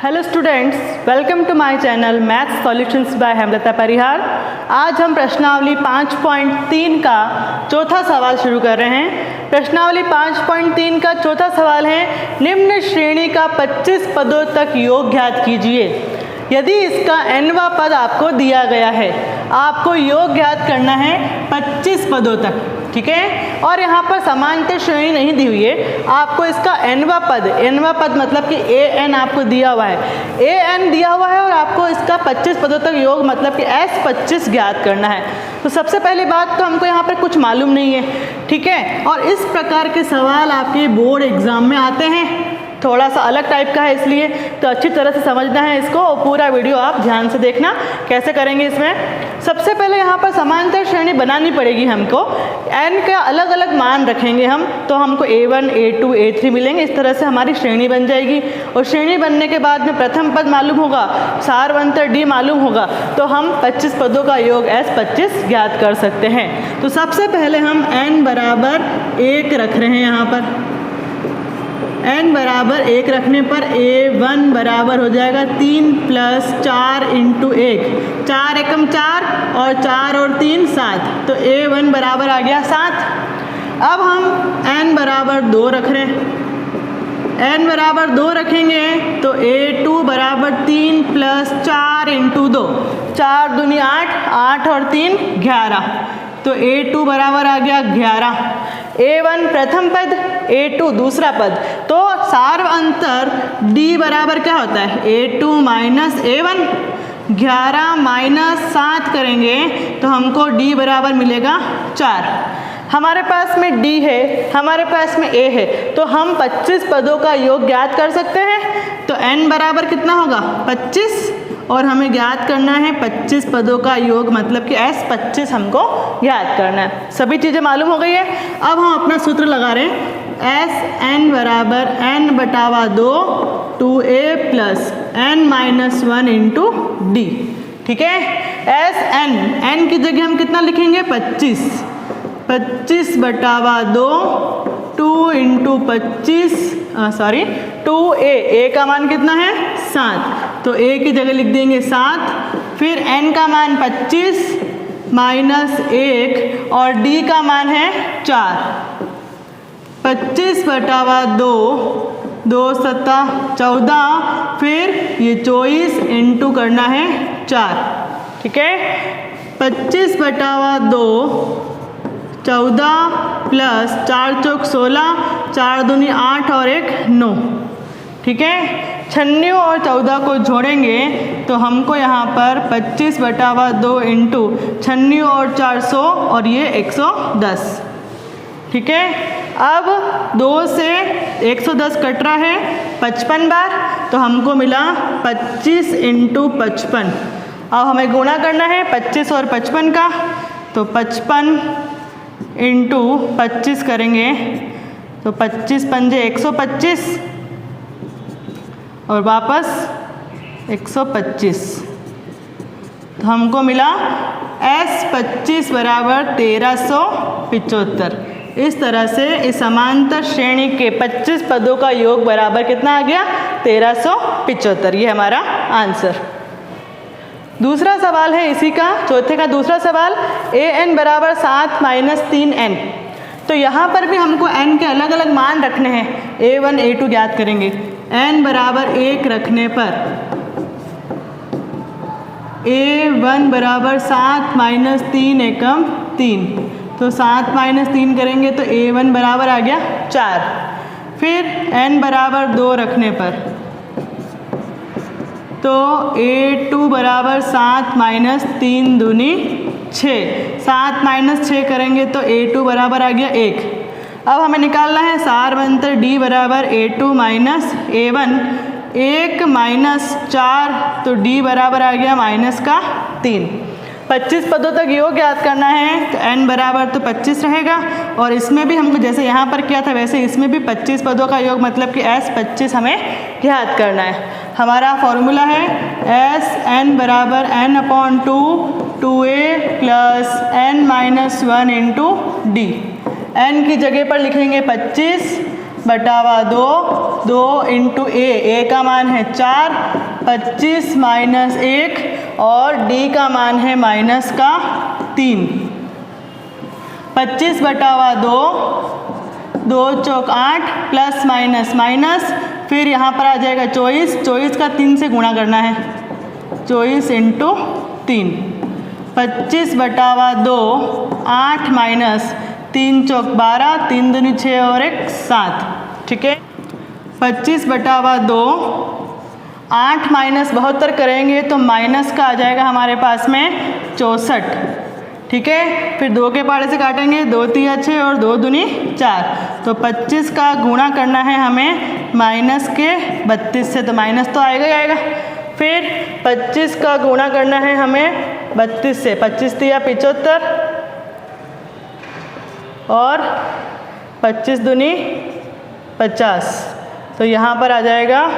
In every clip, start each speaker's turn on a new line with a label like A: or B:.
A: Hello students, welcome to my channel maths solutions by Hemlata Parihar. आज हम प्रश्नावली 5.3 का चौथा सवाल शुरू कर रहे हैं। प्रश्नावली 5.3 का चौथा सवाल है, निम्न श्रेणी का 25 पदों तक योग ज्ञात कीजिए। यदि इसका nवां पद आपको दिया गया है, आपको योग ज्ञात करना है 25 पदों तक, ठीक है। और यहाँ पर समांतर श्रेणी नहीं दी हुई है, आपको इसका nवां पद मतलब कि an आपको दिया हुआ है, an दिया हुआ है और आपको इसका 25 पदों तक योग मतलब कि S25 ज्ञात करना है। तो सबसे पहली बात तो हमको यहाँ पर कुछ मालूम नहीं है, ठीक है। और इस प्रकार के सवाल आपके बोर्ड एग्जाम में आते हैं, थोड़ा सा अलग टाइप का है, इसलिए तो अच्छी तरह से समझना है इसको और पूरा वीडियो आप ध्यान से देखना। कैसे करेंगे इसमें, सबसे पहले यहाँ पर समांतर श्रेणी बनानी पड़ेगी हमको। n का अलग अलग मान रखेंगे हम, तो हमको a1 a2 a3 मिलेंगे। इस तरह से हमारी श्रेणी बन जाएगी और श्रेणी बनने के बाद में प्रथम पद मालूम होगा, सारवंतर d मालूम होगा, तो हम 25 पदों का योग S25 ज्ञात कर सकते हैं। तो सबसे पहले हम n बराबर 1 रख रहे हैं। यहाँ पर n बराबर 1 रखने पर a1 बराबर हो जाएगा 3 + 4 × 1, 4 एकम 4 और 4 और 3 7, तो a1 बराबर आ गया 7। अब हम n बराबर 2 रख रहे हैं। n बराबर 2 रखेंगे तो a2 बराबर 3 + 4 × 2, 4 दूनी 8, 8 और 3 11, तो a2 बराबर आ गया 11। a1 प्रथम पद, a2 दूसरा पद, तो सार्वअंतर d बराबर क्या होता है, a2 - a1। 11 - 7 करेंगे तो हमको d बराबर मिलेगा 4। हमारे पास में d है, हमारे पास में a है, तो हम 25 पदों का योग ज्ञात कर सकते हैं। तो n बराबर कितना होगा 25, और हमें ज्ञात करना है 25 पदों का योग मतलब कि S25 हमको ज्ञात करना है। सभी चीज़ें मालूम हो गई है। अब हम अपना सूत्र लगा रहे हैं, Sn बराबर n/2 2a + n - 1 × d, ठीक है। n की जगह हम कितना लिखेंगे 25, 25/2 2 × 25 2a का मान कितना है 7, तो a की जगह लिख देंगे 7। फिर n का मान 25 - 1 और d का मान है 4। 25/2 2 × 7 14, फिर ये 24 × करना है 4, ठीक है। 25/2 14 + 4 × 4 16, 4 दूनी 8 और 1 9, ठीक है। 96 और 14 को जोड़ेंगे तो हमको यहाँ पर 25/2 × 96 और 400 और ये 110, ठीक है। अब 2 से 110 कट रहा है 55 बार, तो हमको मिला 25 × 55। अब हमें गुणा करना है 25 और 55 का, तो 55 × 25 करेंगे तो 25 × 5 = 125 और वापस 125, तो हमको मिला S25 बराबर 1375। इस तरह से इस समांतर श्रेणी के 25 पदों का योग बराबर कितना आ गया 1375। ये हमारा आंसर। दूसरा सवाल है इसी का, चौथे का दूसरा सवाल, an बराबर 7 - 3n। तो यहाँ पर भी हमको n के अलग अलग मान रखने हैं। a1 a2 ज्ञात करेंगे। n बराबर 1 रखने पर a1 बराबर 7 - 3 एकम 3, तो 7 - 3 करेंगे तो a1 बराबर आ गया 4। फिर n बराबर 2 रखने पर तो a2 बराबर 7 - 3 दूनी 6, 7 - 6 करेंगे तो a2 बराबर आ गया 1। अब हमें निकालना है सारवंतर d बराबर a2 - a1, 1 - 4, तो d बराबर आ गया -3। 25 पदों तक योग ज्ञात करना है, तो n बराबर तो 25 रहेगा, और इसमें भी हमको जैसे यहाँ पर किया था वैसे इसमें भी 25 पदों का योग मतलब कि S25 हमें ज्ञात करना है। हमारा फॉर्मूला है Sn बराबर n/2 2a + n - 1 × d। n की जगह पर लिखेंगे 25, 25/2, 2 इंटू ए का मान है 4, 25 माइनस 1 और डी का मान है -3। 25/2, 2 चौक 8 प्लस माइनस माइनस, फिर यहाँ पर आ जाएगा 24, 24 का 3 से गुणा करना है, 24 इंटू 3। 25/2, 8 माइनस 3 चौक 12, 3 दूनी 6 और 1 7, ठीक है। 25/2, 8 माइनस 72 करेंगे तो माइनस का आ जाएगा हमारे पास में 64, ठीक है। फिर 2 के पहाड़े से काटेंगे, 2 3 6 और 2 दूनी 4, तो 25 का गुणा करना है हमें माइनस के 32 से, तो माइनस तो आएगा ही आएगा। फिर 25 का गुणा करना है हमें 32 से, 25 तिया 75 और 25 दूनी 50, तो यहाँ पर आ जाएगा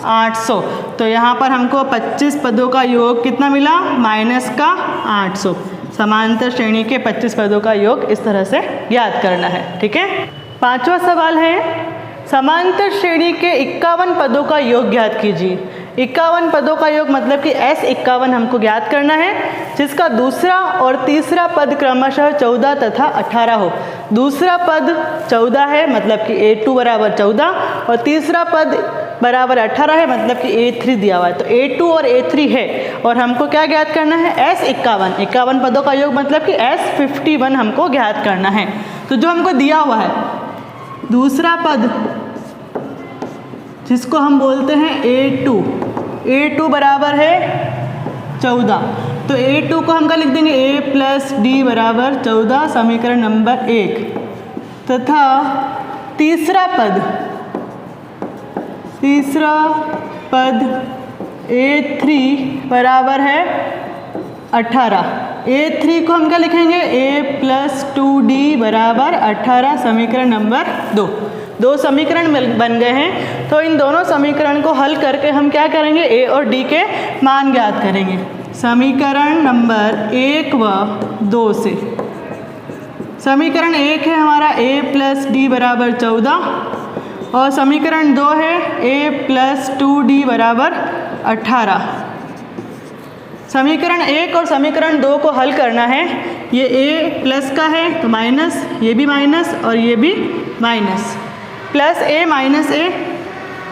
A: 800। तो यहाँ पर हमको 25 पदों का योग कितना मिला, -800। समांतर श्रेणी के 25 पदों का योग इस तरह से ज्ञात करना है, ठीक है। 5वां सवाल है, समांतर श्रेणी के 51 पदों का योग ज्ञात कीजिए। 51 पदों का योग मतलब कि S51 हमको ज्ञात करना है, जिसका दूसरा और तीसरा पद क्रमशः 14 तथा 18 हो। दूसरा पद 14 है मतलब कि A2 बराबर 14 और तीसरा पद बराबर 18 है मतलब कि A3 दिया हुआ है, तो A2 और A3 है और हमको क्या ज्ञात करना है, S51। 51 पदों का योग मतलब कि S51 हमको ज्ञात करना है। तो जो हमको दिया हुआ है दूसरा पद जिसको हम बोलते हैं A2 बराबर है 14, तो A2 को हम क्या लिख देंगे, A प्लस डी बराबर 14, समीकरण नंबर 1। तथा तीसरा पद A3 बराबर है 18। A3 को हम क्या लिखेंगे, A प्लस 2D बराबर 18, समीकरण नंबर 2। 2 समीकरण बन गए हैं, तो इन दोनों समीकरण को हल करके हम क्या करेंगे, A और D के मान ज्ञात करेंगे। समीकरण नंबर 1 व 2 से समीकरण 1 है हमारा A प्लस डी बराबर 14 और समीकरण 2 है A प्लस 2D बराबर 18। समीकरण 1 और समीकरण 2 को हल करना है। ये A प्लस का है तो माइनस, ये भी माइनस और ये भी minus, plus A minus A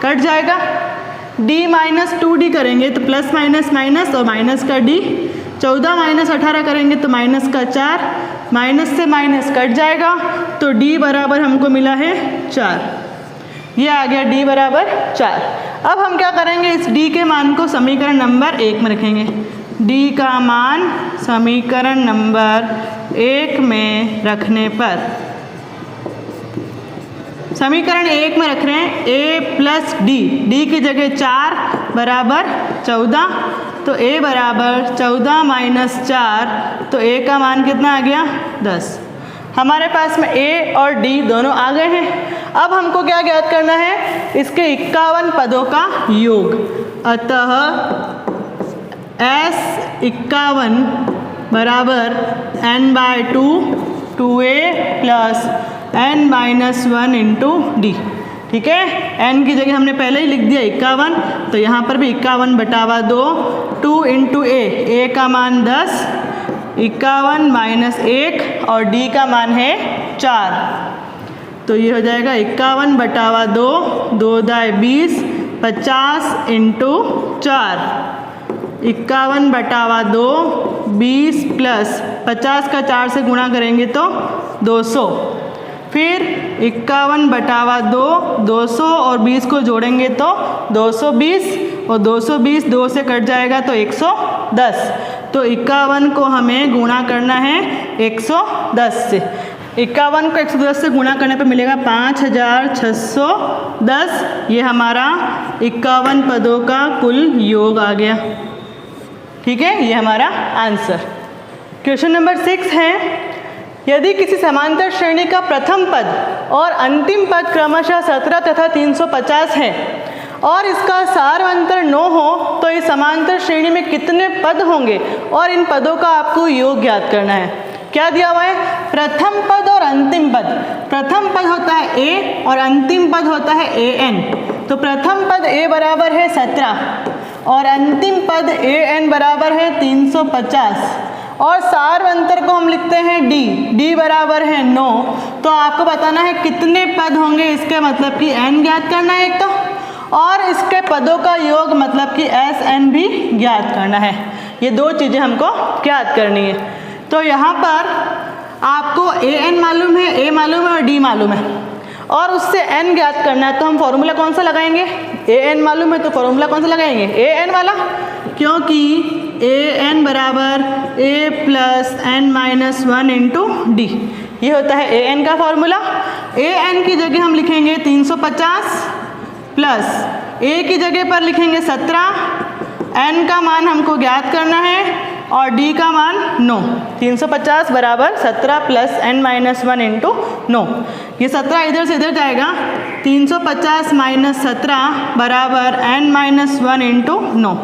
A: cut जाएगा, D माइनस 2D करेंगे तो प्लस माइनस माइनस और माइनस का D, 14 माइनस 18 करेंगे तो माइनस का 4, माइनस से माइनस कट जाएगा तो D बराबर हमको मिला है 4। ये आ गया D बराबर 4। अब हम क्या करेंगे, इस D के मान को समीकरण नंबर 1 में रखेंगे। D का मान समीकरण नंबर 1 में रखने पर, समीकरण 1 में रख रहे हैं A प्लस D की जगह 4 बराबर 14, तो A बराबर 14 माइनस 4, तो A का मान कितना आ गया 10। हमारे पास में A और D दोनों आ गए हैं। अब हमको क्या ज्ञात करना है, इसके 51 पदों का योग। अतः S51 बराबर n/2 2A plus n-1 into D, ठीक है। n की जगह हमने पहले ही लिख दिया 51, तो यहाँ पर भी 51/2, 2 इंटू A का मान 10, 51 माइनस 1 और D का मान है 4, तो ये हो जाएगा 51/2, 2 दाए 20, 50 इंटू 4, 51/2, 20 प्लस 50 का 4 से गुणा करेंगे तो 200, फिर 51/2, 200 और 20 को जोड़ेंगे तो 220 और 220 2 से कट जाएगा तो 110, तो 51 को हमें गुणा करना है 110 से। 51 को 110 से गुणा करने पर मिलेगा 5610। ये हमारा 51 पदों का कुल योग आ गया, ठीक है। ये हमारा आंसर। क्वेश्चन नंबर 6 है, यदि किसी समांतर श्रेणी का प्रथम पद और अंतिम पद क्रमशः 17 तथा 350 है और इसका सारवंतर 9 हो तो इस समांतर श्रेणी में कितने पद होंगे और इन पदों का आपको योग ज्ञात करना है। क्या दिया हुआ है? प्रथम पद और अंतिम पद। प्रथम पद होता है a और अंतिम पद होता है an। तो प्रथम पद a बराबर है 17 और अंतिम पद an बराबर है 350 और सार्वंतर को हम लिखते हैं d बराबर है 9। तो आपको बताना है कितने पद होंगे, इसके मतलब कि n ज्ञात करना है एक तो, और इसके पदों का योग मतलब कि SN भी ज्ञात करना है। ये दो चीज़ें हमको ज्ञात करनी है। तो यहाँ पर आपको an मालूम है, a मालूम है और d मालूम है और उससे n ज्ञात करना है। तो हम फॉर्मूला कौन सा लगाएंगे? an मालूम है तो फॉर्मूला कौन सा लगाएंगे? an वाला, क्योंकि an बराबर a plus n minus 1 into D, ये होता है an का फॉर्मूला। an की जगह हम लिखेंगे 350 प्लस a की जगह पर लिखेंगे 17, n का मान हमको ज्ञात करना है और d का मान 9। 350 बराबर 17 प्लस n माइनस 1 इंटू 9। ये 17 इधर से इधर जाएगा, 350 माइनस 17 बराबर n माइनस 1 इंटू 9।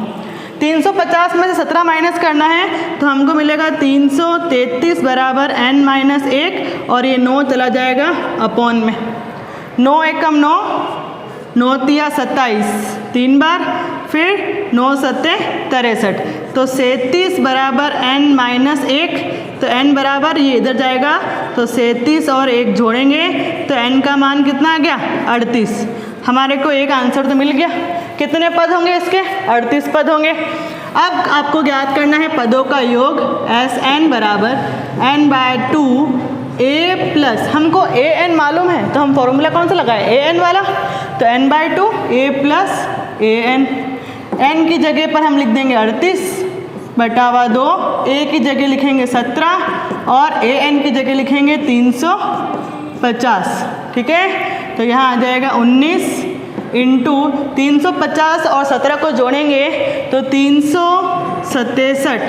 A: 350 में से 17 माइनस करना है तो हमको मिलेगा 333 बराबर n माइनस 1 और ये 9 चला जाएगा अपॉन में। 9 एकम 9, 9 तिया 27 3 बार, फिर 9 सत्ते 63, तो 37 बराबर n माइनस 1। तो n बराबर ये इधर जाएगा तो 37 और 1 जोड़ेंगे तो n का मान कितना आ गया? 38। हमारे को एक आंसर तो मिल गया। कितने पद होंगे इसके? 38 पद होंगे। अब आपको ज्ञात करना है पदों का योग। SN बराबर n/2 a प्लस, हमको an मालूम है तो हम फॉर्मूला कौन सा लगाए? an वाला। तो n/2 a plus an, n की जगह पर हम लिख देंगे 38 बटावा 2, a की जगह लिखेंगे 17 और an की जगह लिखेंगे 350। ठीक है, तो यहाँ आ जाएगा 19 इंटू 350 और 17 को जोड़ेंगे तो 367।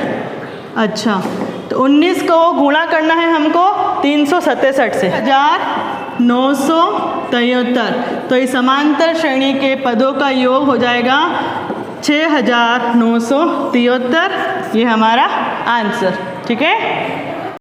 A: अच्छा, तो 19 को गुणा करना है हमको 367 से, 1973। तो इस समांतर श्रेणी के पदों का योग हो जाएगा 6973। ये हमारा आंसर। ठीक है।